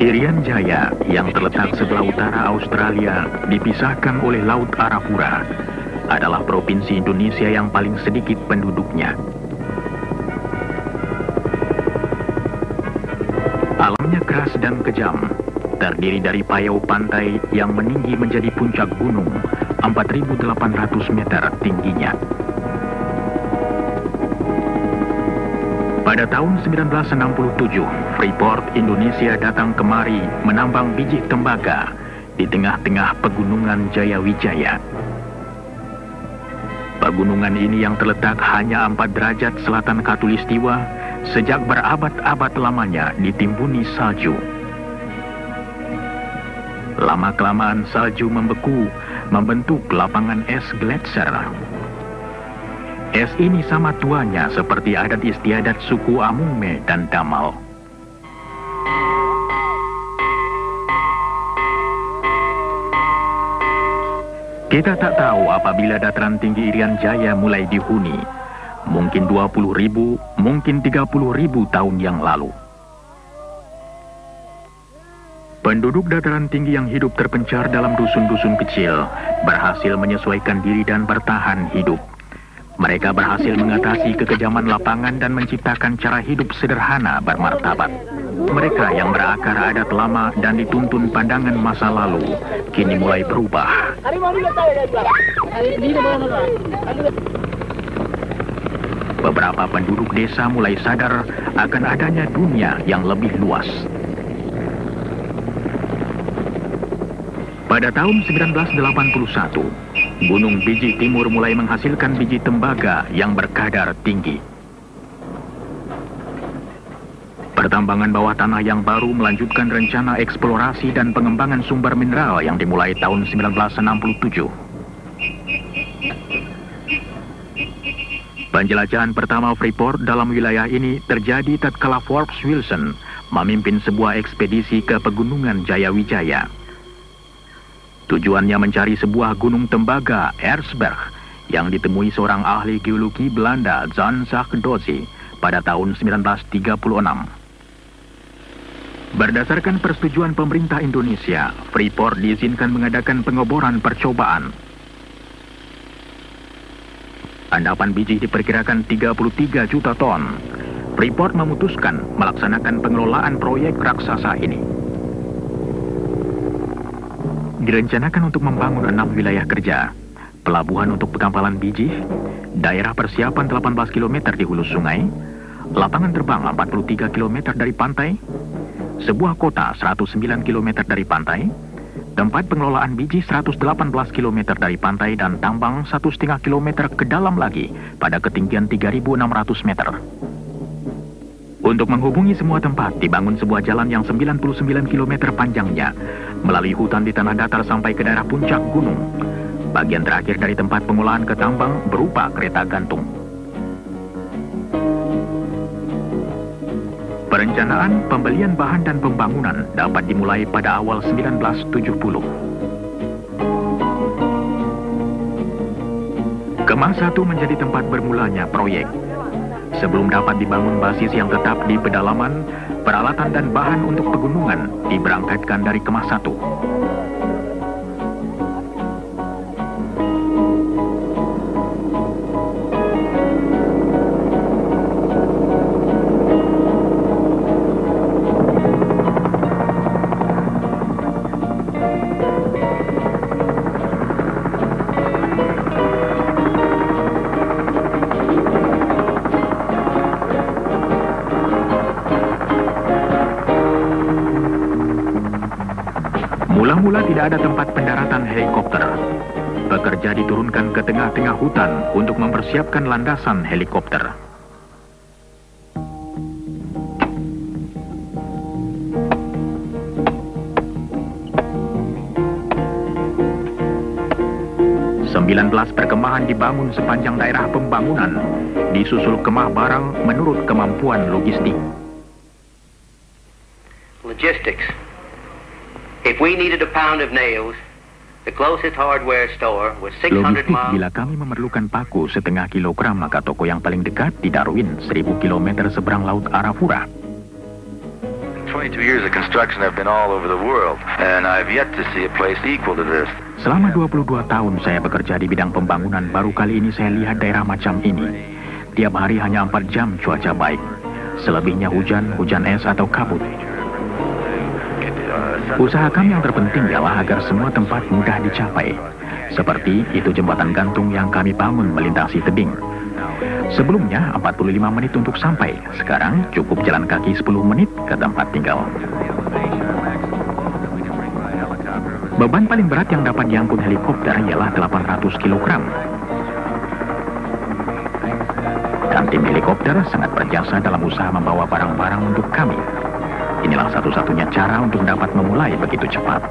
Irian Jaya yang terletak sebelah utara Australia dipisahkan oleh Laut Arafura adalah provinsi Indonesia yang paling sedikit penduduknya. Alamnya keras dan kejam, terdiri dari payau pantai yang meninggi menjadi puncak gunung 4.800 meter tingginya. Pada tahun 1967, Freeport Indonesia datang kemari menambang biji tembaga di tengah-tengah pegunungan Jayawijaya. Pegunungan ini yang terletak hanya 4 derajat selatan Khatulistiwa sejak berabad-abad lamanya ditimbuni salju. Lama-kelamaan salju membeku, membentuk lapangan es gletser. Es ini sama tuanya seperti adat istiadat suku Amungme dan Damal. Kita tak tahu apabila dataran tinggi Irian Jaya mulai dihuni. Mungkin 20.000, mungkin 30.000 tahun yang lalu. Penduduk dataran tinggi yang hidup terpencar dalam dusun-dusun kecil berhasil menyesuaikan diri dan bertahan hidup. Mereka berhasil mengatasi kekejaman lapangan dan menciptakan cara hidup sederhana bermartabat. Mereka yang berakar adat lama dan dituntun pandangan masa lalu, kini mulai berubah. Beberapa penduduk desa mulai sadar akan adanya dunia yang lebih luas. Pada tahun 1981, Gunung Biji Timur mulai menghasilkan biji tembaga yang berkadar tinggi. Pertambangan bawah tanah yang baru melanjutkan rencana eksplorasi dan pengembangan sumber mineral yang dimulai tahun 1967. Penjelajahan pertama Freeport dalam wilayah ini terjadi tatkala Forbes Wilson memimpin sebuah ekspedisi ke pegunungan Jayawijaya. Tujuannya mencari sebuah gunung tembaga, Erzberg, yang ditemui seorang ahli geologi Belanda, Jan Zakdozi, pada tahun 1936. Berdasarkan persetujuan pemerintah Indonesia, Freeport diizinkan mengadakan pengeboran percobaan. Endapan biji diperkirakan 33 juta ton. Freeport memutuskan melaksanakan pengelolaan proyek raksasa ini. Direncanakan untuk membangun 6 wilayah kerja, pelabuhan untuk pengampalan biji, daerah persiapan 18 km di hulu sungai, lapangan terbang 43 km dari pantai, sebuah kota 109 km dari pantai, tempat pengelolaan biji 118 km dari pantai dan tambang 1,5 km ke dalam lagi pada ketinggian 3.600 meter. Untuk menghubungi semua tempat, dibangun sebuah jalan yang 99 km panjangnya, melalui hutan di tanah datar sampai ke daerah puncak gunung. Bagian terakhir dari tempat pengolahan ke tambang berupa kereta gantung. Perencanaan, pembelian bahan dan pembangunan dapat dimulai pada awal 1970. Kemah 1 menjadi tempat bermulanya proyek. Sebelum dapat dibangun basis yang tetap di pedalaman, peralatan dan bahan untuk pegunungan diberangkatkan dari Kemah 1. Mula-mula tidak ada tempat pendaratan helikopter. Pekerja diturunkan ke tengah-tengah hutan untuk mempersiapkan landasan helikopter. "19 perkemahan dibangun sepanjang daerah pembangunan, disusul kemah barang menurut kemampuan logistik." Logistics. If we needed a pound of nails, the closest hardware store was 600 Logistik, miles. bila kami memerlukan paku setengah kilogram, maka toko yang paling dekat di Darwin, 1000 km seberang Laut Arafura. 22 years of construction, I've been all over the world, and I've yet to see a place equal to this. Selama 22 tahun saya bekerja di bidang pembangunan, baru kali ini saya lihat daerah macam ini. Tiap hari hanya 4 jam cuaca baik. Selebihnya hujan, hujan es atau kabut. Usaha kami yang terpenting ialah agar semua tempat mudah dicapai. Seperti itu jembatan gantung yang kami bangun melintasi tebing. Sebelumnya 45 menit untuk sampai. Sekarang cukup jalan kaki 10 menit ke tempat tinggal. Beban paling berat yang dapat diangkut helikopter ialah 800 kg. Dan tim helikopter sangat berjasa dalam usaha membawa barang-barang untuk kami. Inilah satu-satunya cara untuk dapat memulai begitu cepat.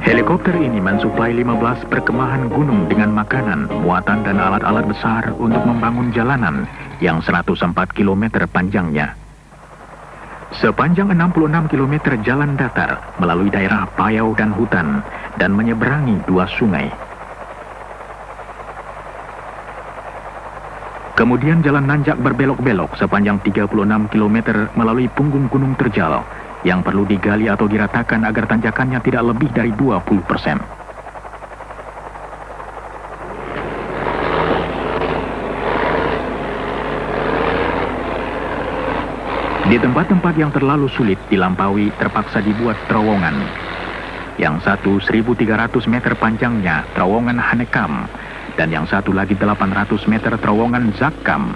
Helikopter ini mensuplai 15 perkemahan gunung dengan makanan, muatan dan alat-alat besar untuk membangun jalanan yang 104 km panjangnya. Sepanjang 66 km jalan datar melalui daerah payau dan hutan dan menyeberangi 2 sungai. Kemudian jalan nanjak berbelok-belok sepanjang 36 km melalui punggung gunung terjal yang perlu digali atau diratakan agar tanjakannya tidak lebih dari 20%. Di tempat-tempat yang terlalu sulit dilampaui terpaksa dibuat terowongan. Yang satu 1.300 meter panjangnya terowongan Hanekam dan yang satu lagi 800 meter terowongan Zakkam.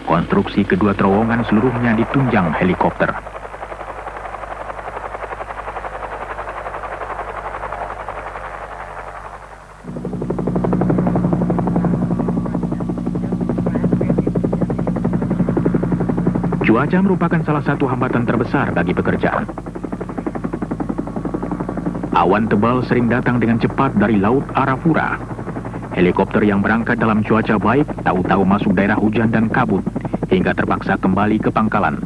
Konstruksi kedua terowongan seluruhnya ditunjang helikopter. Cuaca merupakan salah satu hambatan terbesar bagi pekerjaan. Awan tebal sering datang dengan cepat dari Laut Arafura. Helikopter yang berangkat dalam cuaca baik tahu-tahu masuk daerah hujan dan kabut hingga terpaksa kembali ke pangkalan.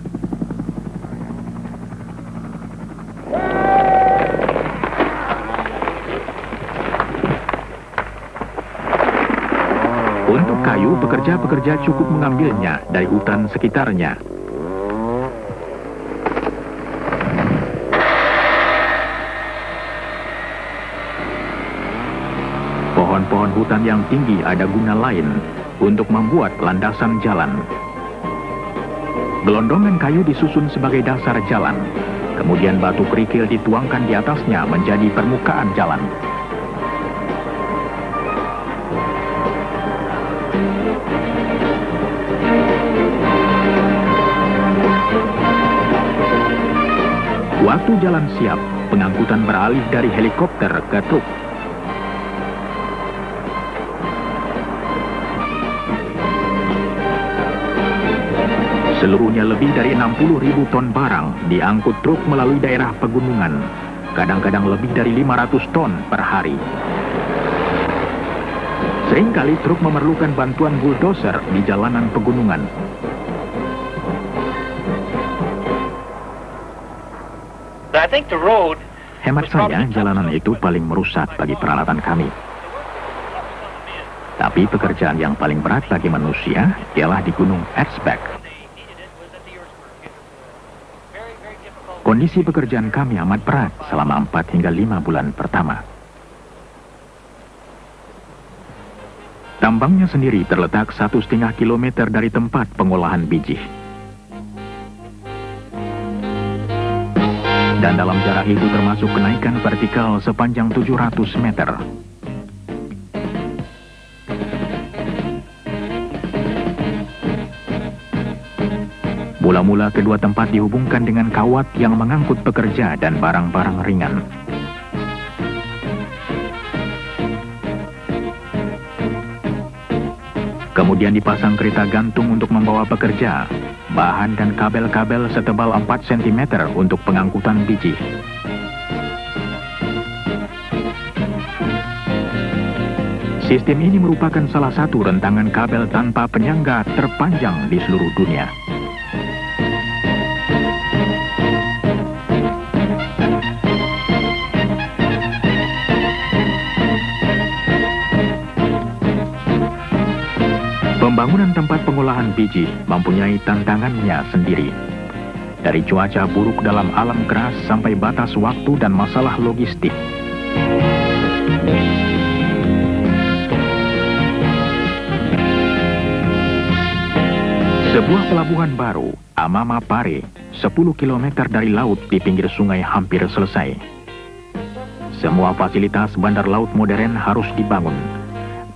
Untuk kayu, pekerja-pekerja cukup mengambilnya dari hutan sekitarnya. Pohon-pohon hutan yang tinggi ada guna lain untuk membuat landasan jalan. Gelondongan kayu disusun sebagai dasar jalan. Kemudian batu kerikil dituangkan di atasnya menjadi permukaan jalan. Waktu jalan siap, pengangkutan beralih dari helikopter ke truk. Seluruhnya lebih dari 60.000 ton barang diangkut truk melalui daerah pegunungan, kadang-kadang lebih dari 500 ton per hari. Seringkali truk memerlukan bantuan bulldozer di jalanan pegunungan. Hemat saya, jalanan itu paling merusak bagi peralatan kami. Tapi pekerjaan yang paling berat bagi manusia ialah di Gunung Erzberg. Kondisi pekerjaan kami amat berat selama 4 hingga 5 bulan pertama. Tambangnya sendiri terletak 1,5 kilometer dari tempat pengolahan biji. Dan dalam jarak itu termasuk kenaikan vertikal sepanjang 700 meter. Mula-mula kedua tempat dihubungkan dengan kawat yang mengangkut pekerja dan barang-barang ringan. Kemudian dipasang kereta gantung untuk membawa pekerja, bahan dan kabel-kabel setebal 4 cm untuk pengangkutan biji. Sistem ini merupakan salah satu rentangan kabel tanpa penyangga terpanjang di seluruh dunia. Pembangunan tempat pengolahan biji mempunyai tantangannya sendiri. Dari cuaca buruk dalam alam keras sampai batas waktu dan masalah logistik. Sebuah pelabuhan baru, Amama Pare, 10 km dari laut di pinggir sungai hampir selesai. Semua fasilitas bandar laut modern harus dibangun.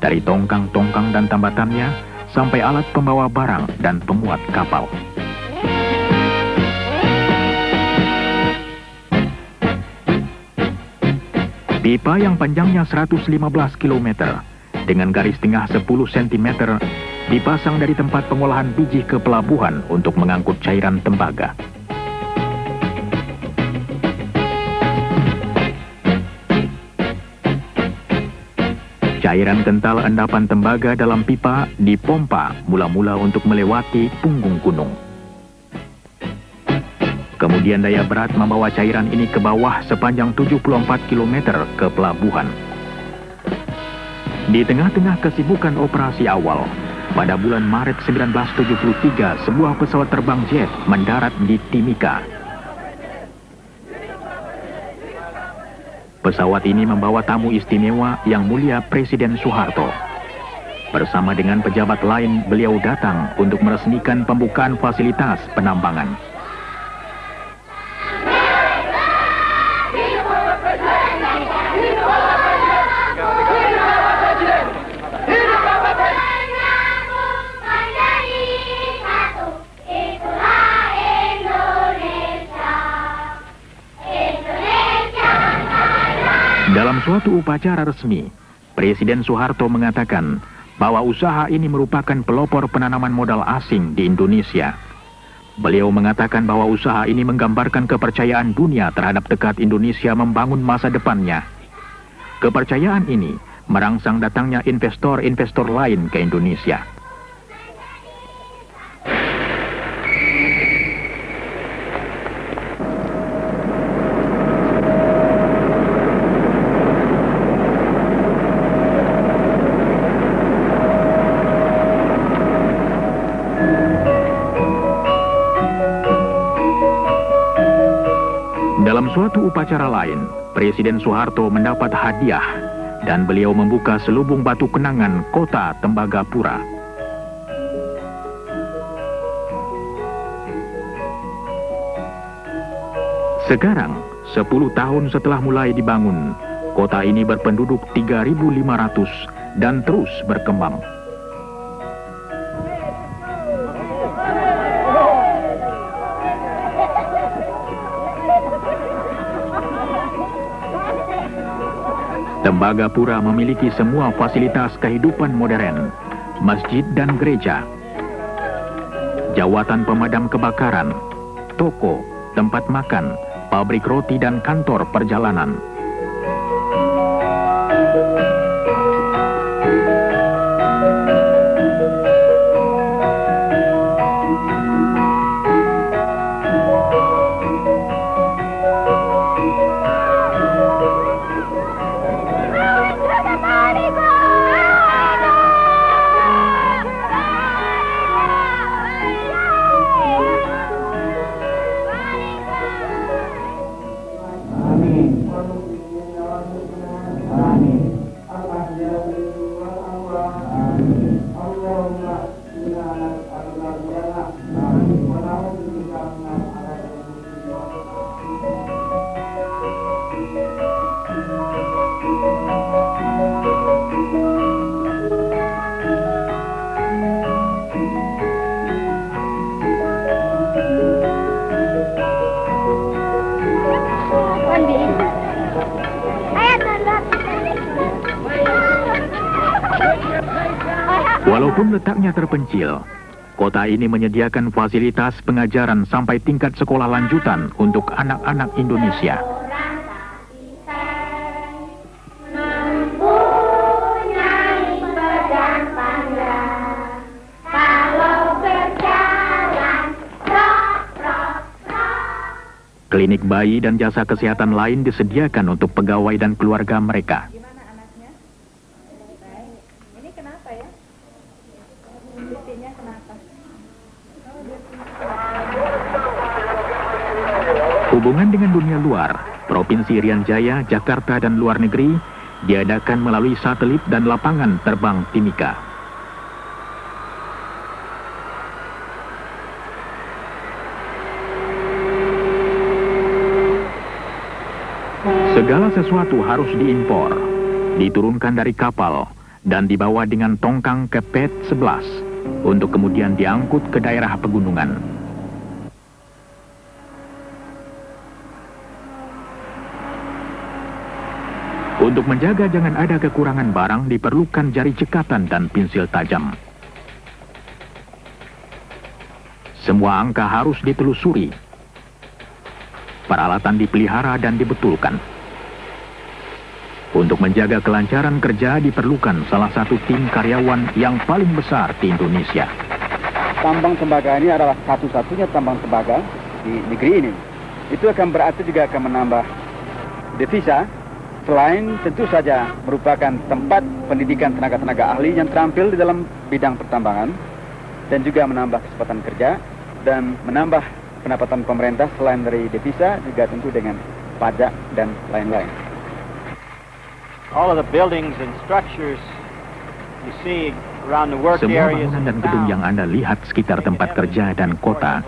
Dari tongkang-tongkang dan tambatannya, sampai alat pembawa barang dan pemuat kapal. Pipa yang panjangnya 115 km, dengan garis tengah 10 cm, dipasang dari tempat pengolahan biji ke pelabuhan untuk mengangkut cairan tembaga. Cairan kental endapan tembaga dalam pipa dipompa mula-mula untuk melewati punggung gunung. Kemudian daya berat membawa cairan ini ke bawah sepanjang 74 km ke pelabuhan. Di tengah-tengah kesibukan operasi awal, pada bulan Maret 1973, sebuah pesawat terbang jet mendarat di Timika. Pesawat ini membawa tamu istimewa yang mulia Presiden Soeharto. Bersama dengan pejabat lain, beliau datang untuk meresmikan pembukaan fasilitas penambangan. Dalam suatu upacara resmi, Presiden Soeharto mengatakan bahwa usaha ini merupakan pelopor penanaman modal asing di Indonesia. Beliau mengatakan bahwa usaha ini menggambarkan kepercayaan dunia terhadap tekad Indonesia membangun masa depannya. Kepercayaan ini merangsang datangnya investor-investor lain ke Indonesia. Dalam suatu upacara lain, Presiden Soeharto mendapat hadiah dan beliau membuka selubung batu kenangan kota Tembagapura. Sekarang, 10 tahun setelah mulai dibangun, kota ini berpenduduk 3.500 dan terus berkembang. Tembagapura memiliki semua fasilitas kehidupan modern, masjid dan gereja, jawatan pemadam kebakaran, toko, tempat makan, pabrik roti dan kantor perjalanan. Walaupun letaknya terpencil, kota ini menyediakan fasilitas pengajaran sampai tingkat sekolah lanjutan untuk anak-anak Indonesia. Klinik bayi dan jasa kesehatan lain disediakan untuk pegawai dan keluarga mereka. Hubungan dengan dunia luar, Provinsi Irian Jaya, Jakarta, dan luar negeri diadakan melalui satelit dan lapangan terbang Timika. Segala sesuatu harus diimpor, diturunkan dari kapal, dan dibawa dengan tongkang ke PET 11 untuk kemudian diangkut ke daerah pegunungan. Untuk menjaga jangan ada kekurangan barang diperlukan jari cekatan dan pensil tajam. Semua angka harus ditelusuri. Peralatan dipelihara dan dibetulkan. Untuk menjaga kelancaran kerja diperlukan salah satu tim karyawan yang paling besar di Indonesia. Tambang tembaga ini adalah satu-satunya tambang tembaga di negeri ini. Itu akan berarti juga akan menambah devisa, selain tentu saja merupakan tempat pendidikan tenaga-tenaga ahli yang terampil di dalam bidang pertambangan, dan juga menambah kesempatan kerja, dan menambah pendapatan pemerintah selain dari devisa, juga tentu dengan pajak dan lain-lain. All of the buildings and structures you see around the work Semua areas bangunan dan in gedung town, yang Anda lihat sekitar tempat kerja dan kota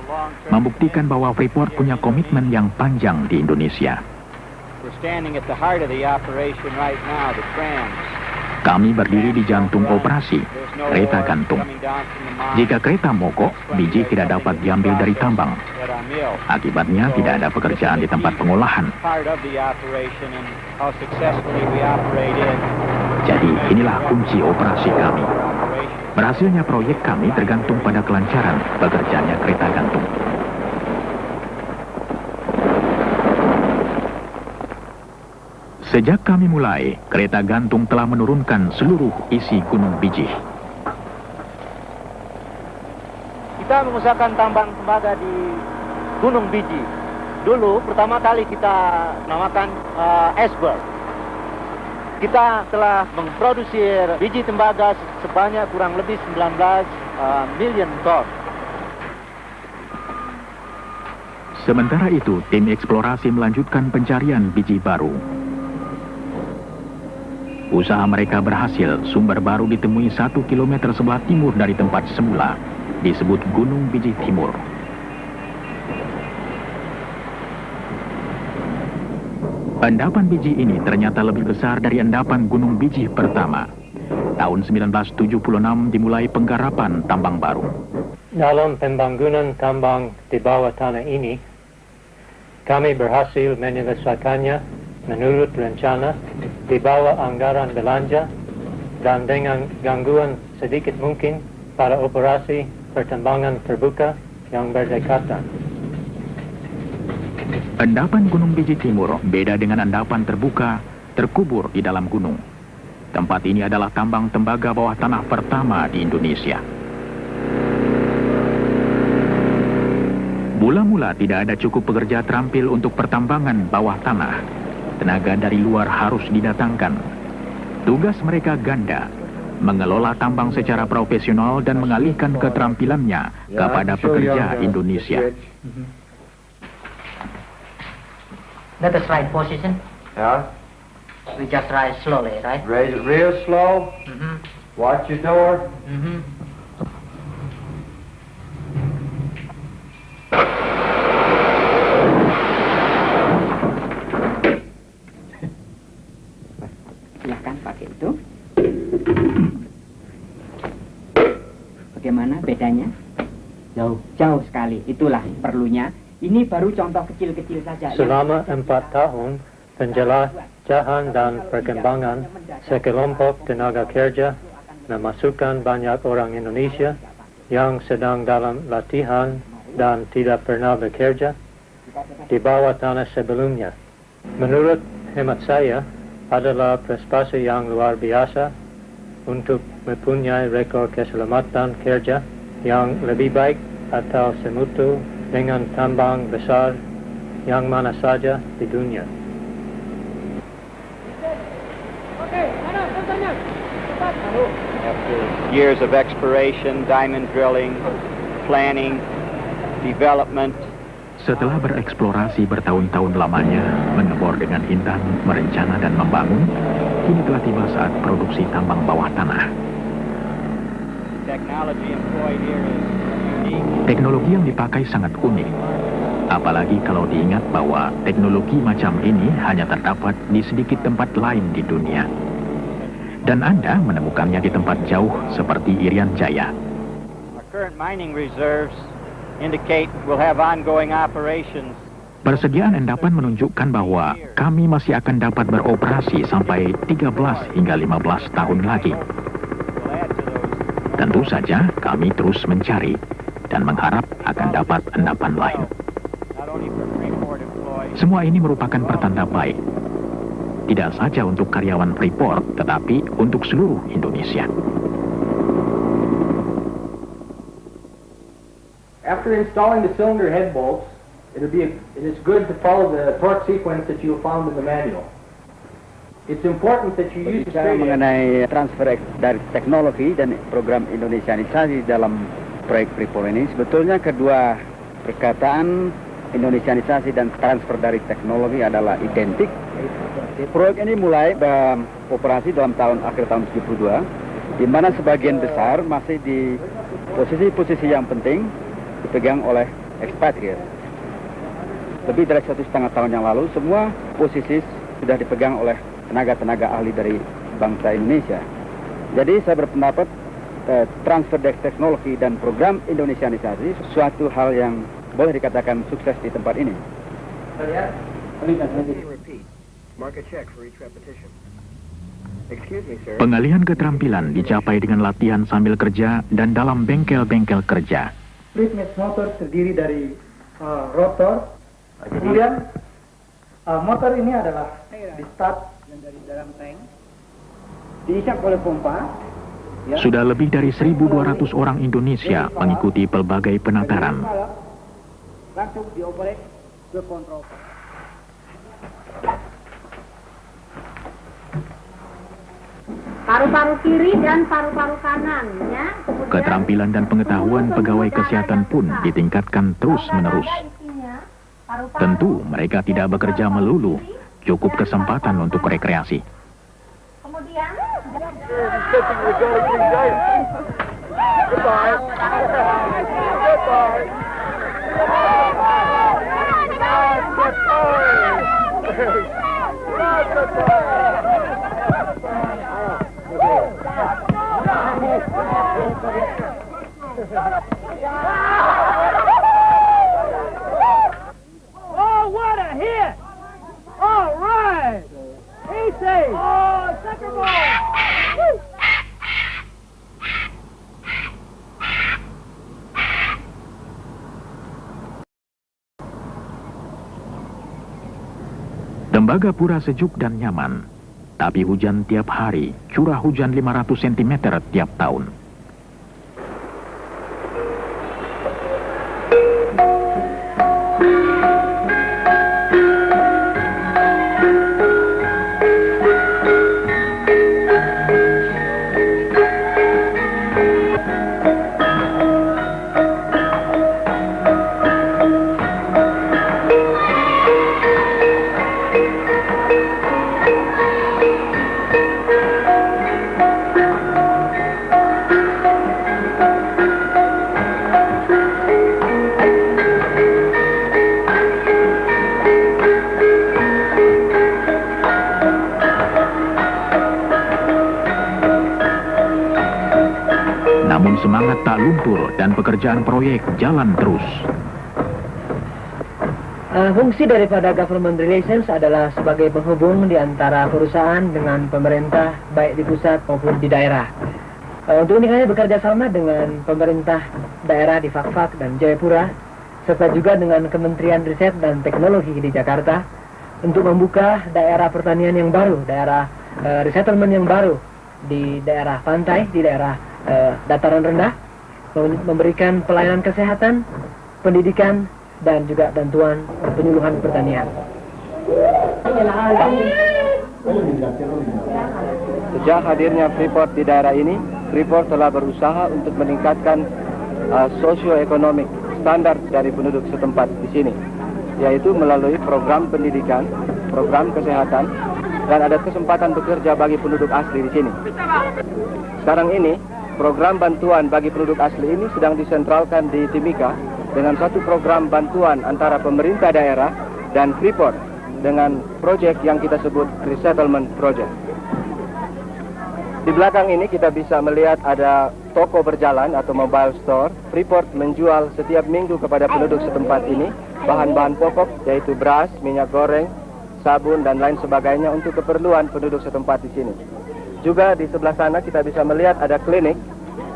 membuktikan bahwa Freeport punya komitmen yang panjang di Indonesia. we're standing at the heart of the operation right now, the trams. Kami berdiri di jantung operasi, kereta gantung. Jika kereta mogok, biji tidak dapat diambil dari tambang. At our mill. Akibatnya tidak ada pekerjaan di tempat pengolahan. Part of the operation and how successfully we operate it. Jadi inilah kunci operasi kami. Berhasilnya proyek kami tergantung pada kelancaran bekerjanya kereta gantung. Sejak kami mulai, kereta gantung telah menurunkan seluruh isi Gunung Bijih. Kita mengusahakan tambang tembaga di Gunung Biji. Dulu pertama kali kita namakan iceberg. Kita telah memproduksi biji tembaga sebanyak kurang lebih 19 million ton. Sementara itu, tim eksplorasi melanjutkan pencarian biji baru. Usaha mereka berhasil, sumber baru ditemui 1 kilometer sebelah timur dari tempat semula, disebut Gunung Bijih Timur. Endapan biji ini ternyata lebih besar dari endapan Gunung Bijih pertama. Tahun 1976 dimulai penggarapan tambang baru. Dalam pembangunan tambang di bawah tanah ini, kami berhasil menyelesaikannya menurut rencana di bawah anggaran belanja dan dengan gangguan sedikit mungkin pada operasi pertambangan terbuka yang berdekatan. Endapan Gunung Bijih Timur beda dengan endapan terbuka terkubur di dalam gunung. Tempat ini adalah tambang tembaga bawah tanah pertama di Indonesia. Mula-mula tidak ada cukup pekerja terampil untuk pertambangan bawah tanah. Tenaga dari luar harus didatangkan. Tugas mereka ganda, mengelola tambang secara profesional dan mengalihkan keterampilannya kepada pekerja Indonesia. Let us ride position. Yeah. We just ride slowly, right? Raise it real slow. Watch your door. Silahkan pakai itu. Bagaimana bedanya? Jauh sekali. Itulah perlunya. Ini baru contoh kecil-kecil saja. Selama 4 tahun, penjelajahan dan perkembangan sekelompok tenaga kerja memasukkan banyak orang Indonesia yang sedang dalam latihan dan tidak pernah bekerja di bawah tanah sebelumnya. Menurut hemat saya, adalah prestasi yang luar biasa untuk mempunyai rekor keselamatan kerja yang lebih baik atau semutu dengan tambang besar yang mana saja di dunia. Oke, mana contohnya? Cepat. After years of exploration, diamond drilling, planning, development. Setelah bereksplorasi bertahun-tahun lamanya, mengebor dengan intan, merencana dan membangun, kini telah tiba saat produksi tambang bawah tanah. Technology employed here is unique. Teknologi yang dipakai sangat unik. Apalagi kalau diingat bahwa teknologi macam ini hanya terdapat di sedikit tempat lain di dunia. Dan Anda menemukannya di tempat jauh seperti Irian Jaya. Our current mining reserves indicate we'll have ongoing operations. Persediaan endapan menunjukkan bahwa kami masih akan dapat beroperasi sampai 13 hingga 15 tahun lagi. Tentu saja kami terus mencari dan mengharap akan dapat endapan lain. Semua ini merupakan pertanda baik. Tidak saja untuk karyawan Freeport, tetapi untuk seluruh Indonesia. After installing the cylinder head bolts, it is good to follow the torque sequence that you found in the manual. It's important that you use Bicara mengenai transfer dari teknologi dan program Indonesianisasi dalam proyek Freeport ini, sebetulnya kedua perkataan Indonesianisasi dan transfer dari teknologi adalah identik. Proyek ini mulai beroperasi dalam akhir tahun 72, di mana sebagian besar masih di posisi-posisi yang penting dipegang oleh expatriate. Lebih dari 1,5 tahun yang lalu, semua posisi sudah dipegang oleh tenaga-tenaga ahli dari bangsa Indonesia. Jadi saya berpendapat transfer teknologi dan program Indonesianisasi suatu hal yang boleh dikatakan sukses di tempat ini. Pengalihan keterampilan dicapai dengan latihan sambil kerja dan dalam bengkel-bengkel kerja. Split motor terdiri dari rotor, kemudian motor ini adalah di start dari dalam tank, diisap oleh pompa. Sudah lebih dari 1.200 orang Indonesia mengikuti pelbagai penataran. Langsung dioperate ke kontrol. Paru-paru kiri dan paru-paru kanan, ya. Keterampilan dan pengetahuan pegawai kesehatan pun ditingkatkan terus-menerus. Tentu mereka tidak bekerja melulu, cukup kesempatan untuk rekreasi. Kemudian oh, what a hit! All right! Easy! Oh, second ball! Tembagapura sejuk dan nyaman, tapi hujan tiap hari, curah hujan 500 cm tiap tahun. Namun semangat tak luntur dan pekerjaan proyek jalan terus. Fungsi daripada government relations adalah sebagai penghubung di antara perusahaan dengan pemerintah, baik di pusat maupun di daerah. Untuk ini kami bekerja sama dengan pemerintah daerah di Fakfak dan Jayapura, serta juga dengan Kementerian Riset dan Teknologi di Jakarta, untuk membuka daerah pertanian yang baru, daerah resettlement yang baru di daerah pantai, di daerah dataran rendah, memberikan pelayanan kesehatan, pendidikan, dan juga bantuan penyuluhan pertanian. Sejak hadirnya Freeport di daerah ini, Freeport telah berusaha untuk meningkatkan sosioekonomik standar dari penduduk setempat di sini, yaitu melalui program pendidikan, program kesehatan, dan ada kesempatan bekerja bagi penduduk asli di sini. Sekarang ini, program bantuan bagi penduduk asli ini sedang disentralkan di Timika dengan satu program bantuan antara pemerintah daerah dan Freeport dengan proyek yang kita sebut Resettlement Project. Di belakang ini kita bisa melihat ada toko berjalan atau mobile store. Freeport menjual setiap minggu kepada penduduk setempat ini bahan-bahan pokok yaitu beras, minyak goreng, sabun, dan lain sebagainya untuk keperluan penduduk setempat di sini. Juga di sebelah sana kita bisa melihat ada klinik,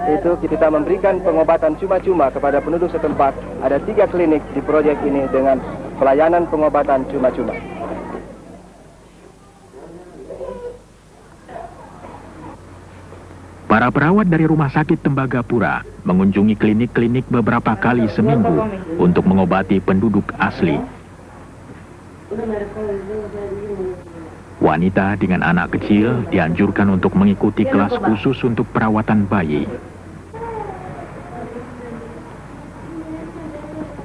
yaitu kita memberikan pengobatan cuma-cuma kepada penduduk setempat. Ada 3 klinik di proyek ini dengan pelayanan pengobatan cuma-cuma. Para perawat dari Rumah Sakit Tembagapura mengunjungi klinik-klinik beberapa kali seminggu untuk mengobati penduduk asli. Wanita dengan anak kecil dianjurkan untuk mengikuti kelas khusus untuk perawatan bayi.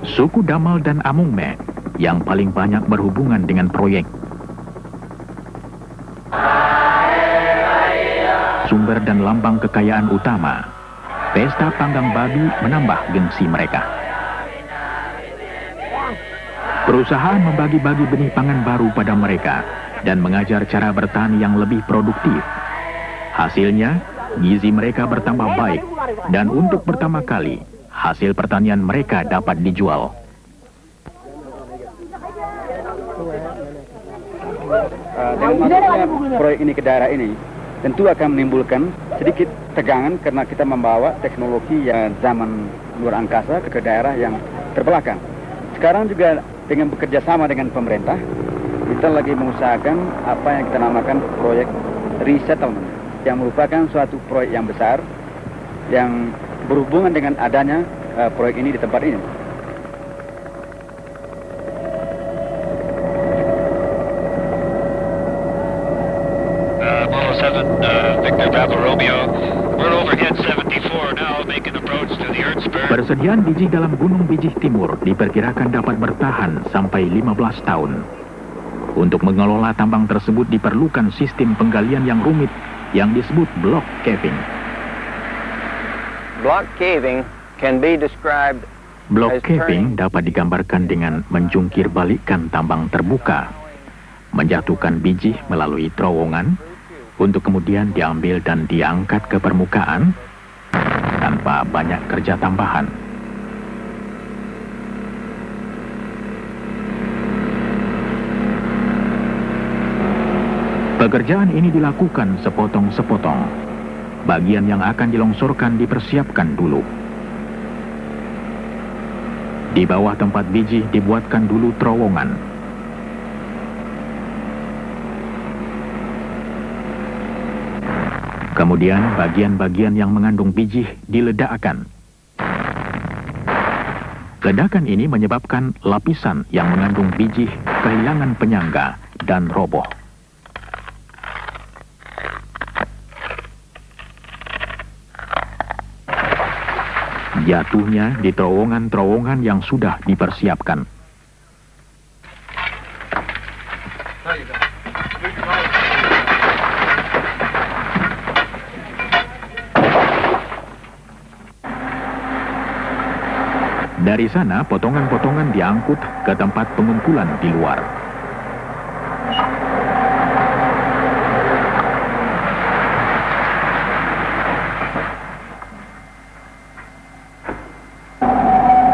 Suku Damal dan Amungme yang paling banyak berhubungan dengan proyek. Sumber dan lambang kekayaan utama, pesta panggang babi menambah gengsi mereka. Perusahaan membagi-bagi benih pangan baru pada mereka dan mengajar cara bertani yang lebih produktif. Hasilnya, gizi mereka bertambah baik dan untuk pertama kali, hasil pertanian mereka dapat dijual. Dengan masuknya proyek ini ke daerah ini, tentu akan menimbulkan sedikit tegangan karena kita membawa teknologi yang zaman luar angkasa ke daerah yang terbelakang. Sekarang juga dengan bekerja sama dengan pemerintah, kita lagi mengusahakan apa yang kita namakan proyek resettlement, yang merupakan suatu proyek yang besar yang berhubungan dengan adanya proyek ini di tempat ini. Persediaan biji dalam Gunung Bijih Timur diperkirakan dapat bertahan sampai 15 tahun. Untuk mengelola tambang tersebut diperlukan sistem penggalian yang rumit yang disebut block caving. Block caving can be described Block caving dapat digambarkan dengan menjungkir balikkan tambang terbuka, menjatuhkan biji melalui terowongan, untuk kemudian diambil dan diangkat ke permukaan tanpa banyak kerja tambahan. Pekerjaan ini dilakukan sepotong-sepotong. Bagian yang akan dilongsorkan dipersiapkan dulu. Di bawah tempat biji dibuatkan dulu terowongan. Kemudian bagian-bagian yang mengandung biji diledakkan. Ledakan ini menyebabkan lapisan yang mengandung biji kehilangan penyangga dan roboh. Jatuhnya di terowongan-terowongan yang sudah dipersiapkan. Dari sana, potongan-potongan diangkut ke tempat pengumpulan di luar.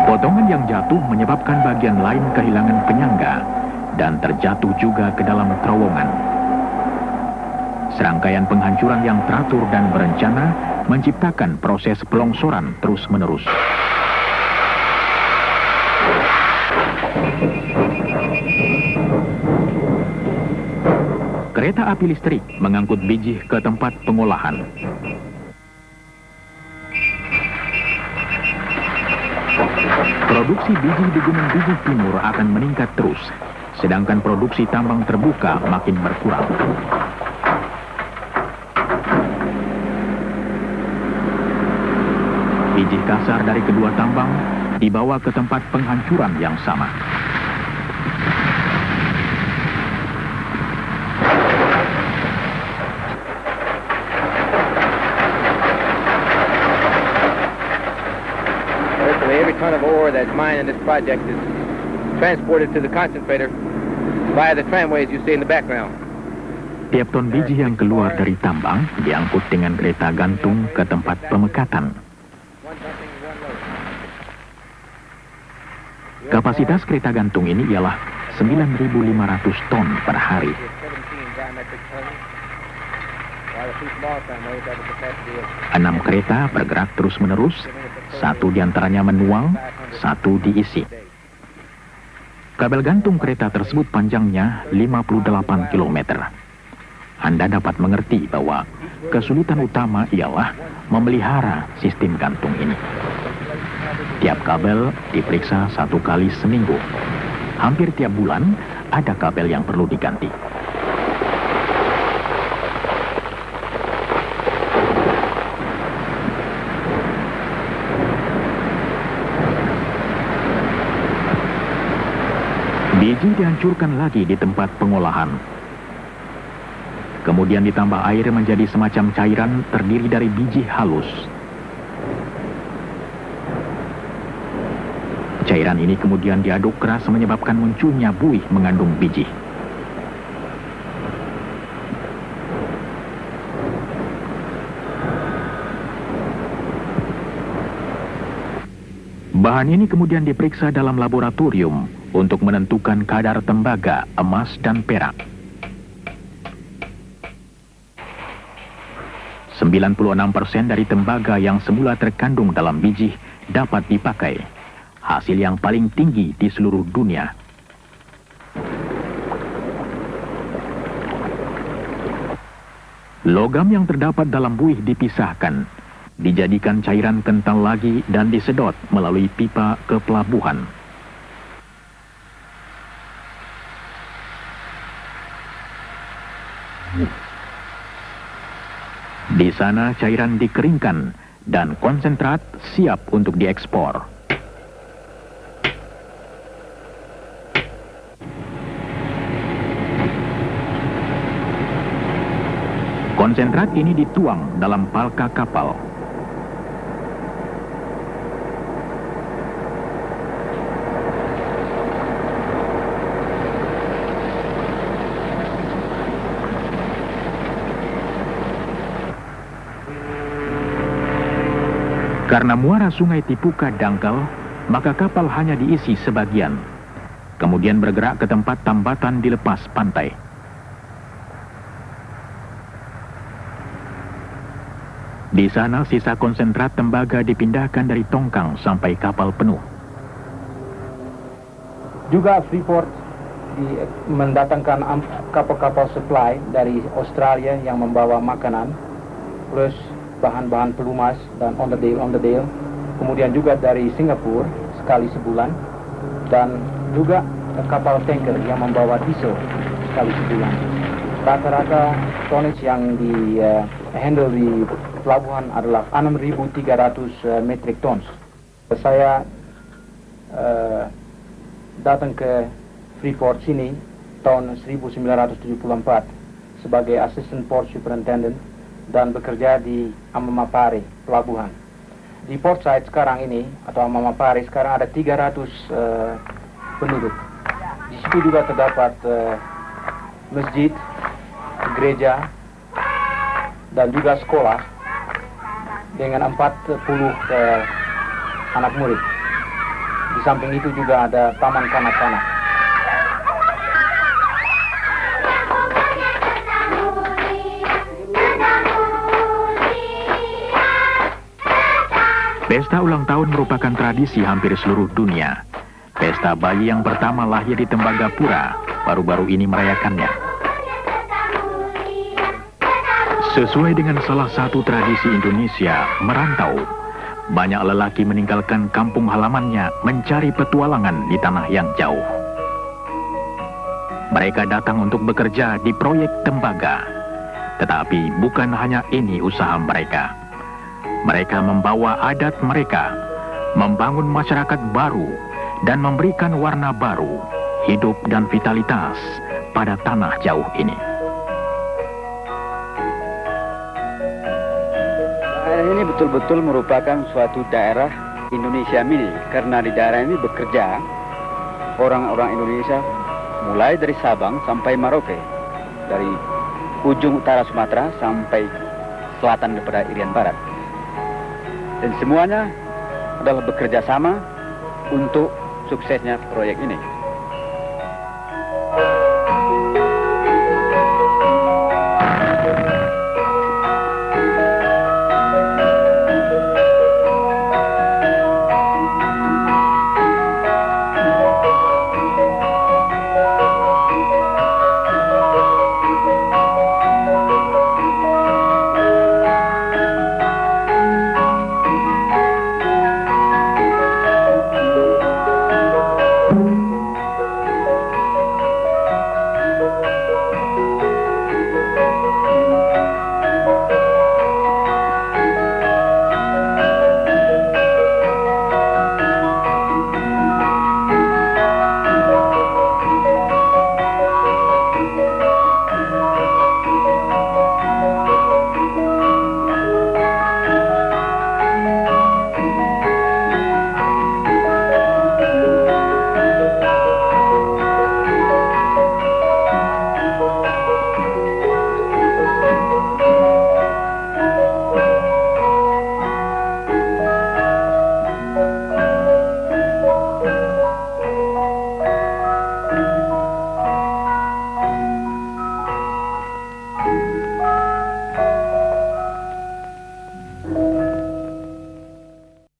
Potongan yang jatuh menyebabkan bagian lain kehilangan penyangga dan terjatuh juga ke dalam terowongan. Serangkaian penghancuran yang teratur dan berencana menciptakan proses pelongsoran terus-menerus. Kereta api listrik mengangkut biji ke tempat pengolahan. Produksi biji di Gunung Bijih Timur akan meningkat terus, sedangkan produksi tambang terbuka makin berkurang. Biji kasar dari kedua tambang dibawa ke tempat penghancuran yang sama. Every ton of ore that's mined in this project is transported to the concentrator via the tramways you see in the background. Tiap ton biji yang keluar dari tambang diangkut dengan kereta gantung ke tempat pemekatan. Kapasitas kereta gantung ini ialah 9.500 ton per hari. 6 kereta bergerak terus-menerus, 1 diantaranya menuang, 1 diisi. Kabel gantung kereta tersebut panjangnya 58 km. Anda dapat mengerti bahwa kesulitan utama ialah memelihara sistem gantung ini. Tiap kabel diperiksa 1 kali seminggu. Hampir tiap bulan ada kabel yang perlu diganti. Biji dihancurkan lagi di tempat pengolahan. Kemudian ditambah air menjadi semacam cairan terdiri dari biji halus. Cairan ini kemudian diaduk keras menyebabkan munculnya buih mengandung biji. Bahan ini kemudian diperiksa dalam laboratorium untuk menentukan kadar tembaga, emas, dan perak. 96% dari tembaga yang semula terkandung dalam biji dapat dipakai. Hasil yang paling tinggi di seluruh dunia. Logam yang terdapat dalam buih dipisahkan, dijadikan cairan kental lagi dan disedot melalui pipa ke pelabuhan. Di sana cairan dikeringkan dan konsentrat siap untuk diekspor. Konsentrat ini dituang dalam palka kapal. Karena muara sungai Tipuka dangkal, maka kapal hanya diisi sebagian. Kemudian bergerak ke tempat tambatan di lepas pantai. Di sana sisa konsentrat tembaga dipindahkan dari tongkang sampai kapal penuh. Juga Freeport mendatangkan kapal-kapal supply dari Australia yang membawa makanan, plus bahan-bahan pelumas dan onderdil. Kemudian juga dari Singapura sekali sebulan, dan juga kapal tanker yang membawa diesel sekali sebulan. Rata-rata tonnage yang di handle di pelabuhan adalah 6.300 metric tons. Saya datang ke Freeport sini tahun 1974 sebagai Assistant Port Superintendent dan bekerja di Amamapare, pelabuhan. Di Port Said sekarang ini, atau Amamapare, sekarang ada 300 penduduk. Di situ juga terdapat masjid, gereja, dan juga sekolah dengan 40 anak murid. Di samping itu juga ada taman kanak-kanak. Pesta ulang tahun merupakan tradisi hampir seluruh dunia. Pesta bayi yang pertama lahir di Tembagapura baru-baru ini merayakannya. Sesuai dengan salah satu tradisi Indonesia, merantau, banyak lelaki meninggalkan kampung halamannya mencari petualangan di tanah yang jauh. Mereka datang untuk bekerja di proyek tembaga. Tetapi bukan hanya ini usaha mereka. Mereka membawa adat mereka, membangun masyarakat baru, dan memberikan warna baru, hidup dan vitalitas pada tanah jauh ini. Daerah ini betul-betul merupakan suatu daerah Indonesia mini, karena di daerah ini bekerja orang-orang Indonesia mulai dari Sabang sampai Merauke, dari ujung utara Sumatera sampai selatan daripada Irian Barat. Dan semuanya adalah bekerja sama untuk suksesnya proyek ini.